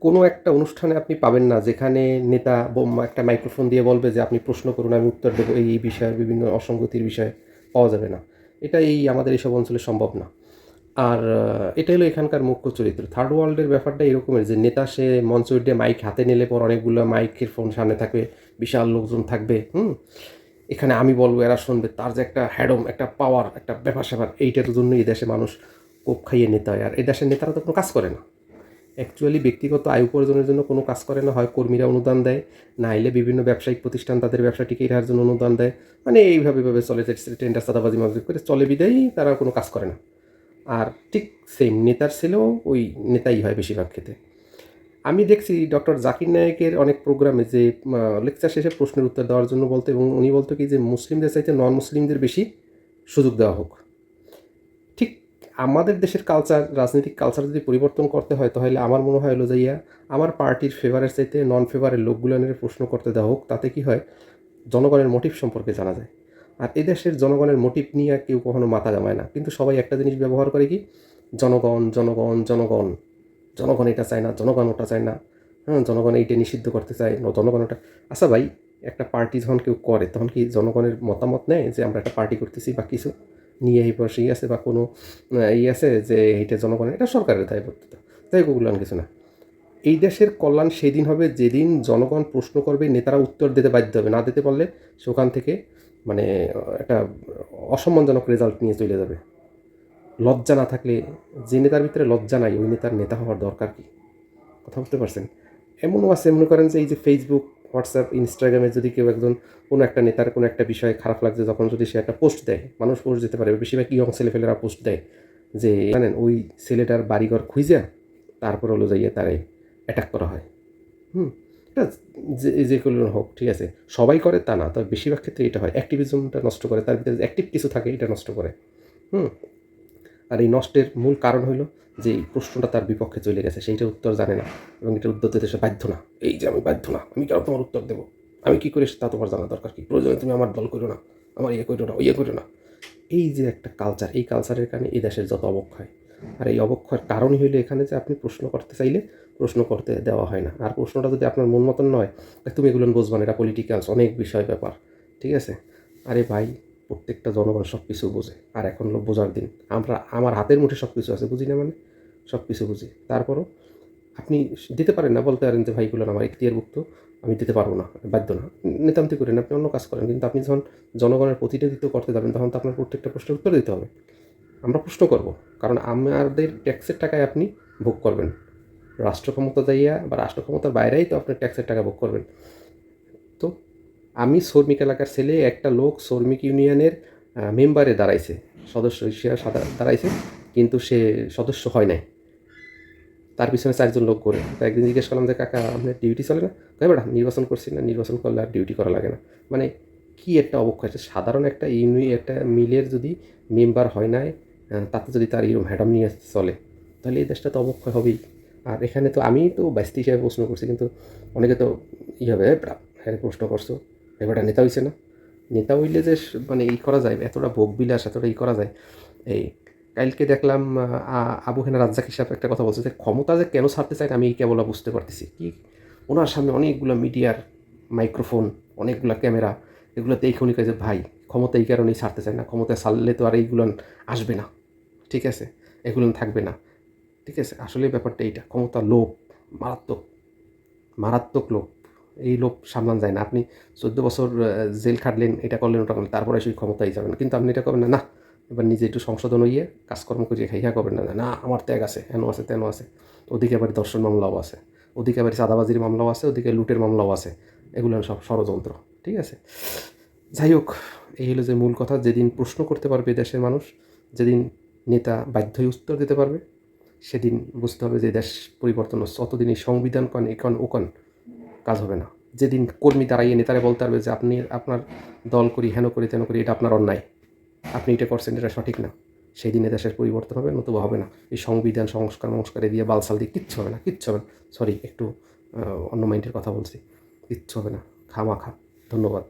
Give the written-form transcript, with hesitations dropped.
কোনো একটা অনুষ্ঠানে আপনি পাবেন না যেখানে নেতা একটা মাইক্রোফোন দিয়ে বলবে যে আপনি প্রশ্ন করুন, আমি উত্তর দেবো, এই বিষয়ে বিভিন্ন অসঙ্গতির বিষয়ে পাওয়া যাবে না। এটা আমাদের এইসব অঞ্চলে সম্ভব না। আর এটা হলো এখানকার মুখ্য চরিত্র। থার্ড ওয়ার্ল্ডের ব্যাপারটা এরকমের যে নেতা সে মঞ্চ উঠে মাইক হাতে নিলে পর অনেকগুলো মাইকের ফোন সামনে থাকবে, বিশাল লোকজন থাকবে। এখানে আমি বলবো, এরা শুনবে, তার যে একটা হ্যাডম, একটা পাওয়ার, একটা ব্যাপার স্যাপার, এইটার জন্য এই দেশে মানুষ কোপ খাইয়ে নেতা হয়। আর এই দেশের নেতারা তো কোনো কাজ করে না, অ্যাকচুয়ালি ব্যক্তিগত আয় উপার্জনের জন্য কোনো কাজ করে না। হয় কর্মীরা অনুদান দেয়, না হলে বিভিন্ন ব্যবসায়িক প্রতিষ্ঠান তাদের ব্যবসা টিকিয়ে রাখার জন্য অনুদান দেয়। মানে এইভাবে চলে, টেন্ডার চাঁদাবাজি মাজি করে চলে, বিদায়ী তারা কোনো কাজ করে না। আর ঠিক সেম নেতার ছেলেও ওই নেতাই হয় বেশিরভাগ ক্ষেত্রে। আমি দেখছি ডক্টর জাকির নায়েকের অনেক প্রোগ্রামে যে লেকচার শেষে প্রশ্নের উত্তর দেওয়ার জন্য বলতো, এবং উনি বলতো কি যে মুসলিমদের চাইতে নন মুসলিমদের বেশি সুযোগ দেওয়া হোক। ঠিক আমাদের দেশের কালচার, রাজনৈতিক কালচার যদি পরিবর্তন করতে হয়, তাহলে আমার মনে হয় হলো যাইয়া আমার পার্টির ফেভারের চাইতে নন ফেভারের লোকগুলো নিয়ে প্রশ্ন করতে দেওয়া হোক। তাতে কি হয়, জনগণের মোটিভ সম্পর্কে জানা যায়। আর এদেশের জনগণের মোটিভ নিয়ে কেউ কখনো মাথা জমায় না, কিন্তু সবাই একটা জিনিস ব্যবহার করে কি, জনগণ জনগণ জনগণ, জনগণ এটা চায় না, জনগণ ওটা চায় না, জনগণ এইটা নিষিদ্ধ করতে চায়, জনগণ ওটা। আচ্ছা ভাই, একটা পার্টি যখন কেউ করে তখন কি জনগণের মতামত নেয় যে আমরা একটা পার্টি করতেছি বা কিছু নিয়ে এই পাশে আছে বা কোনো আছে যে এইটা জনগণের, এটা সরকারের দায়বদ্ধতা, তাই ওগুলো কিছু না। এই দেশের কল্যাণ সেদিন হবে যেদিন জনগণ প্রশ্ন করবে, নেতারা উত্তর দিতে বাধ্য হবে। না দিতে পারলে সেখান থেকে মানে একটা অসম্মানজনক রেজাল্ট নিয়ে চলে যাবে। লজ্জা না থাকলে, যে নেতার ভিতরে লজ্জা নাই ওই নেতার নেতা হওয়ার দরকার কি? কথা বুঝতে পারছেন? এমনও আছে, মনে করেন যে এই যে ফেসবুক, হোয়াটসঅ্যাপ, ইনস্টাগ্রামে যদি কেউ একজন কোনো একটা নেতার কোনো একটা বিষয়ে খারাপ লাগছে, যখন যদি সে একটা পোস্ট দেয়, মানুষ পোস্ট দিতে পারে, বেশিরভাগ ইয়ং ছেলেফেলেরা পোস্ট দেয় যে জানেন ওই ছেলেটার বাড়িঘর খুঁজে তারপর হলো যাইয়ে তারে অ্যাটাক করা হয়। এটা যে কোনো হোক, ঠিক আছে, সবাই করে তা না, তবে বেশিরভাগ ক্ষেত্রে এটা হয়। অ্যাক্টিভিজমটা নষ্ট করে, তার ভিতরে অ্যাক্টিভ কিছু থাকে এটা নষ্ট করে। হুম আর এই নষ্টের মূল কারণ হলো যে এই প্রশ্নটা তার বিপক্ষে চলে গেছে, সেইটার উত্তর জানে না, এবং এটার উত্তর দিতে সে বাধ্য না। এই যে আমি বাধ্য না, আমি কেন তোমার উত্তর দেবো, আমি কী করে তা তোমার জানা দরকার কি, প্রয়োজনে তুমি আমার দল করো না, আমার ইয়ে করো না, ইয়ে করো না। এই যে একটা কালচার, এই কালচারের কারণে এই দেশের যত অবক্ষয়। আর এই অবক্ষয়ের কারণই হইলে এখানে যে আপনি প্রশ্ন করতে চাইলে প্রশ্ন করতে দেওয়া হয় না। আর প্রশ্নটা যদি আপনার মন মতন নয়, তুমি এগুলো বুঝবা না, এটা পলিটিক্যালস, অনেক বিষয় ব্যাপার, ঠিক আছে। আরে ভাই, প্রত্যেকটা জনগণ সব কিছু বোঝে, আর এখন হলো বোঝার দিন। আমার হাতের মুঠে সব কিছু আছে, বুঝি না মানে সব কিছু বুঝি, তারপরও আপনি দিতে পারেন না, বলতে পারেন যে ভাইগুলো আমার এখতিয়ারভুক্ত, আমি দিতে পারবো না, বাধ্য না, নিতান্তি করেন, আপনি অন্য কাজ করেন। কিন্তু আপনি যখন জনগণের প্রতিনিধিত্ব করতে যাবেন, তখন তো আপনার প্রত্যেকটা প্রশ্নের উত্তর দিতে হবে। আমরা প্রশ্ন করব, কারণ আমাদের ট্যাক্সের টাকায় আপনি ভোগ করবেন। রাষ্ট্র ক্ষমতা যাইয়া বা রাষ্ট্র ক্ষমতার বাইরেই তো আপনার ট্যাক্সের টাকা ভোগ করবেন। তো আমি শ্রমিক এলাকার ছেলে, একটা লোক শ্রমিক ইউনিয়নের মেম্বারে দাঁড়াইছে, সদস্য হিসেবে দাঁড়াইছে, কিন্তু সে সদস্য হয় নাই। তার পিছনে 4 জন লোক করে। তো একদিন জিজ্ঞেস করলাম যে কাকা, আপনার ডিউটি চলে না? কয় বেটা, নির্বাচন করছি না, নির্বাচন করলে আর ডিউটি করা লাগে না। মানে কি একটা অবক্ষয়! সাধারণ একটা একটা মিলের যদি মেম্বার হয় নাই, তাতে যদি তার এরকম হ্যাডম নিয়ে চলে, তাহলে এই দেশটা তো অবক্ষয় হবেই। আর এখানে তো আমি তো ব্যস্ত হিসাবে প্রশ্ন করছি, কিন্তু অনেকে তো হবে, বেটা হ্যাঁ প্রশ্ন করছো, বেটা নেতা হইছে না? নেতা হইলে যে মানে ই করা যায়, এতটা ভোগ বিলাস, এতটা ই করা যায়। এই কালকে দেখলাম আবু হেনা রাজ্জাক হিসাবে একটা কথা বলছে যে ক্ষমতা যে কেন ছাড়তে চায় আমি কেবল বুঝতে পারতেছি। কি, ওনার সামনে অনেকগুলো মিডিয়ার মাইক্রোফোন, অনেকগুলো ক্যামেরা, এগুলোতে এইখানে কাজে ভাই ক্ষমতা এই কারণেই ছাড়তে চায় না, ক্ষমতায় ছাড়লে তো আর এইগুলো আসবে না, ঠিক আছে, এগুলো থাকবে না, ঠিক আছে। আসলে ব্যাপারটা এইটা, ক্ষমতা লোভ, মারাত্মক মারাত্মক লোভ। এই লোভ সামলান যায় না। আপনি 14 বছর জেল খাটলেন, এটা করলেন ওটা করলেন, তারপরে সেই ক্ষমতায় যাবেন, কিন্তু আপনি এটা করবেন না। না, এবার নিজে একটু সংশোধন হইয়ে কাজকর্ম করিয়ে খাইয়া করবেন না, না আমার ত্যাগ আছে, হেন আছে তেন আছে। ওদিকে আবার ধর্ষণ মামলাও আছে, ওদিকে আবার চাঁদাবাজির মামলাও আছে, ওদিকে লুটের মামলাও আছে। এগুলো সব ষড়যন্ত্র, ঠিক আছে। যাই হোক, এই হলো যে মূল কথা। যেদিন প্রশ্ন করতে পারবে দেশের মানুষ, যেদিন নেতা বাধ্যই উত্তর দিতে পারবে, সেদিন বুঝতে হবে যে দেশ পরিবর্তন হচ্ছে। অতদিন এই সংবিধান কন একন ওকন কাজ হবে না। যেদিন কর্মী দাঁড়াইয়ে নেতারা বলতে পারবে যে আপনি আপনার দল করি, হেন করি, তেন করি, এটা আপনার অন্যায়, আপনি এটা করছেন, এটা সঠিক না, সেই দিনে দেশের পরিবর্তন হবে, নতুবা হবে না। এই সংবিধান সংস্কারে দিয়ে বালসাল দিয়ে কিচ্ছু হবে না, কিচ্ছু হবে না। সরি, একটু অন্য মাইন্ডের কথা বলছি, কিচ্ছু হবে না, খামাখা। ধন্যবাদ।